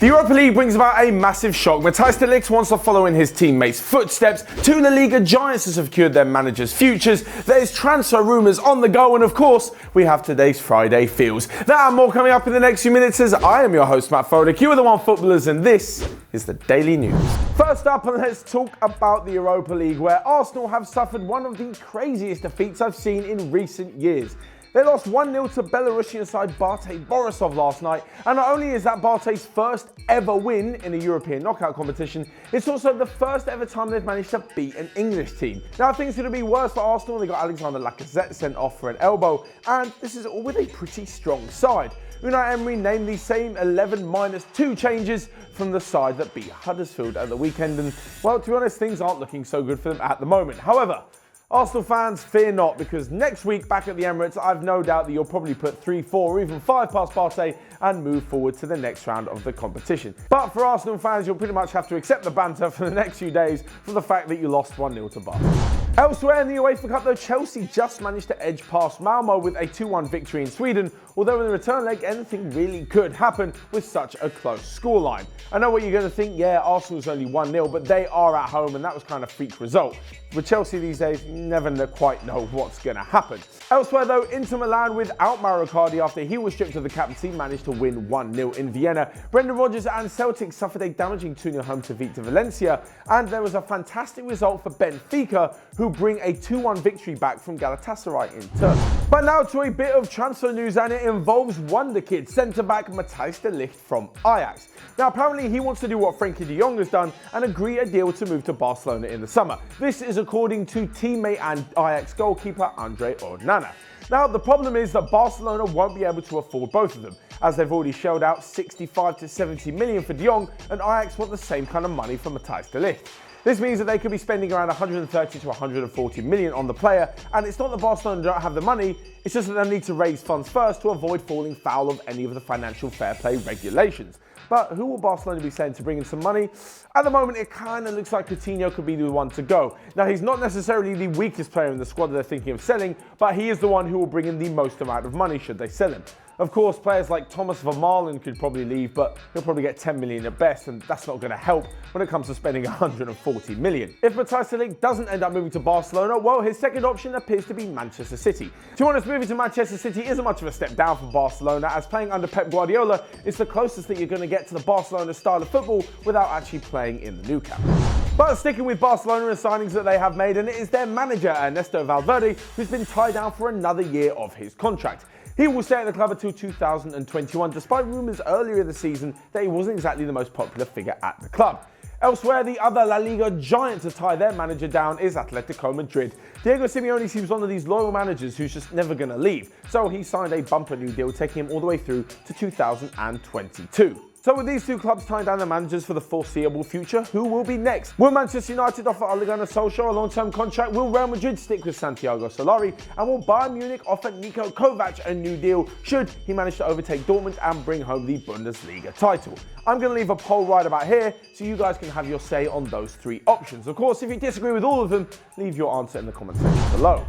The Europa League brings about a massive shock. Matthijs De Ligt wants to follow in his teammates' footsteps. Two La Liga giants have secured their managers' futures. There's transfer rumours on the go, and of course, we have today's Friday feels. That and more coming up in the next few minutes, as I am your host, Matt Paulo. You are the Onefootballers, and this is the Daily News. First up, let's talk about the Europa League, where Arsenal have suffered one of the craziest defeats I've seen in recent years. They lost 1-0 to Belarusian side BATE Borisov last night, and not only is that BATE's first ever win in a European knockout competition, it's also the first ever time they've managed to beat an English team. Now things could be worse for Arsenal. They got Alexander Lacazette sent off for an elbow, and this is all with a pretty strong side. Unai Emery named the same 11 minus 2 changes from the side that beat Huddersfield at the weekend, and well, to be honest, things aren't looking so good for them at the moment. However, Arsenal fans, fear not, because next week back at the Emirates, I've no doubt that you'll probably put 3, 4 or even 5 past BATE and move forward to the next round of the competition. But for Arsenal fans, you'll pretty much have to accept the banter for the next few days for the fact that you lost 1-0 to Barca. Elsewhere in the UEFA Cup though, Chelsea just managed to edge past Malmo with a 2-1 victory in Sweden, although in the return leg anything really could happen with such a close scoreline. I know what you're going to think, yeah, Arsenal's only 1-0, but they are at home and that was kind of a freak result. With Chelsea these days, you never quite know what's going to happen. Elsewhere though, Inter Milan without Mauro Icardi after he was stripped of the captaincy managed to win 1-0 in Vienna. Brendan Rodgers and Celtic suffered a damaging 2-0 home defeat to Valencia, and there was a fantastic result for Benfica, who bring a 2-1 victory back from Galatasaray in Turkey. But now to a bit of transfer news, and it involves wonder kid centre-back Matthijs De Ligt from Ajax. Now apparently he wants to do what Frenkie de Jong has done and agree a deal to move to Barcelona in the summer. This is according to teammate and Ajax goalkeeper Andre Onana. Now the problem is that Barcelona won't be able to afford both of them, as they've already shelled out 65 to 70 million for de Jong, and Ajax want the same kind of money for Matthijs De Ligt. This means that they could be spending around 130 to 140 million on the player, and it's not that Barcelona don't have the money, it's just that they need to raise funds first to avoid falling foul of any of the financial fair play regulations. But who will Barcelona be saying to bring in some money? At the moment, it kind of looks like Coutinho could be the one to go. Now, he's not necessarily the weakest player in the squad that they're thinking of selling, but he is the one who will bring in the most amount of money should they sell him. Of course, players like Thomas Vermaelen could probably leave, but he'll probably get 10 million at best, and that's not going to help when it comes to spending 140 million. If Matthijs De Ligt doesn't end up moving to Barcelona, well, his second option appears to be Manchester City. To be honest, moving to Manchester City isn't much of a step down for Barcelona, as playing under Pep Guardiola is the closest that you're going to get to the Barcelona style of football without actually playing in the Nou Camp. But sticking with Barcelona and signings that they have made, and it is their manager, Ernesto Valverde, who's been tied down for another year of his contract. He will stay at the club until 2021, despite rumours earlier in the season that he wasn't exactly the most popular figure at the club. Elsewhere, the other La Liga giant to tie their manager down is Atletico Madrid. Diego Simeone seems one of these loyal managers who's just never going to leave, so he signed a bumper new deal taking him all the way through to 2022. So with these two clubs tying down their managers for the foreseeable future, who will be next? Will Manchester United offer Ole Gunnar Solskjaer a long-term contract? Will Real Madrid stick with Santiago Solari? And will Bayern Munich offer Niko Kovac a new deal should he manage to overtake Dortmund and bring home the Bundesliga title? I'm going to leave a poll right about here so you guys can have your say on those three options. Of course, if you disagree with all of them, leave your answer in the comment section below.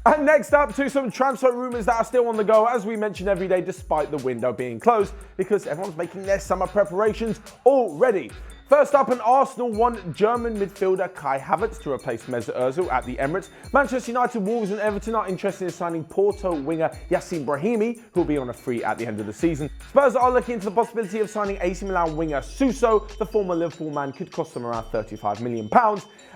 And next up to some transfer rumours that are still on the go, as we mention every day despite the window being closed, because everyone's making their summer preparations already. First up, an Arsenal want German midfielder Kai Havertz to replace Mesut Ozil at the Emirates. Manchester United, Wolves and Everton are interested in signing Porto winger Yacine Brahimi, who will be on a free at the end of the season. Spurs are looking into the possibility of signing AC Milan winger Suso. The former Liverpool man could cost them around £35 million.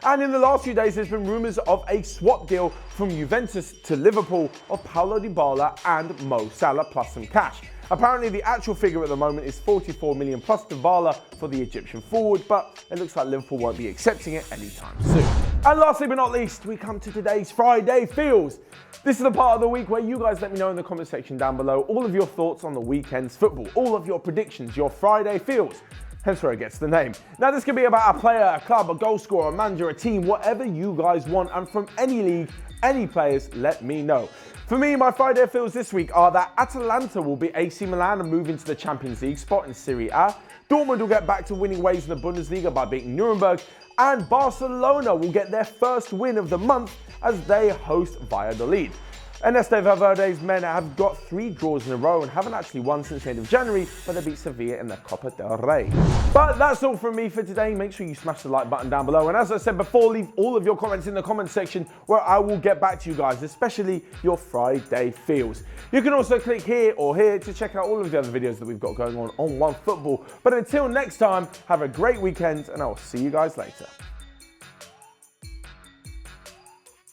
And in the last few days, there's been rumours of a swap deal from Juventus to Liverpool of Paulo Dybala and Mo Salah plus some cash. Apparently, the actual figure at the moment is 44 million plus Dybala for the Egyptian forward, but it looks like Liverpool won't be accepting it anytime soon. And lastly but not least, we come to today's Friday Feels. This is the part of the week where you guys let me know in the comment section down below all of your thoughts on the weekend's football, all of your predictions, your Friday Feels. Hence where it gets the name. Now this could be about a player, a club, a goal scorer, a manager, a team, whatever you guys want, and from any league, any players, let me know. For me, my Friday feels this week are that Atalanta will beat AC Milan and move into the Champions League spot in Serie A. Dortmund will get back to winning ways in the Bundesliga by beating Nuremberg. And Barcelona will get their first win of the month as they host Valladolid. Ernesto Valverde's men have got 3 draws in a row and haven't actually won since the end of January, but they beat Sevilla in the Copa del Rey. But that's all from me for today. Make sure you smash the like button down below. And as I said before, leave all of your comments in the comment section where I will get back to you guys, especially your Friday feels. You can also click here or here to check out all of the other videos that we've got going on Onefootball. But until next time, have a great weekend and I'll see you guys later.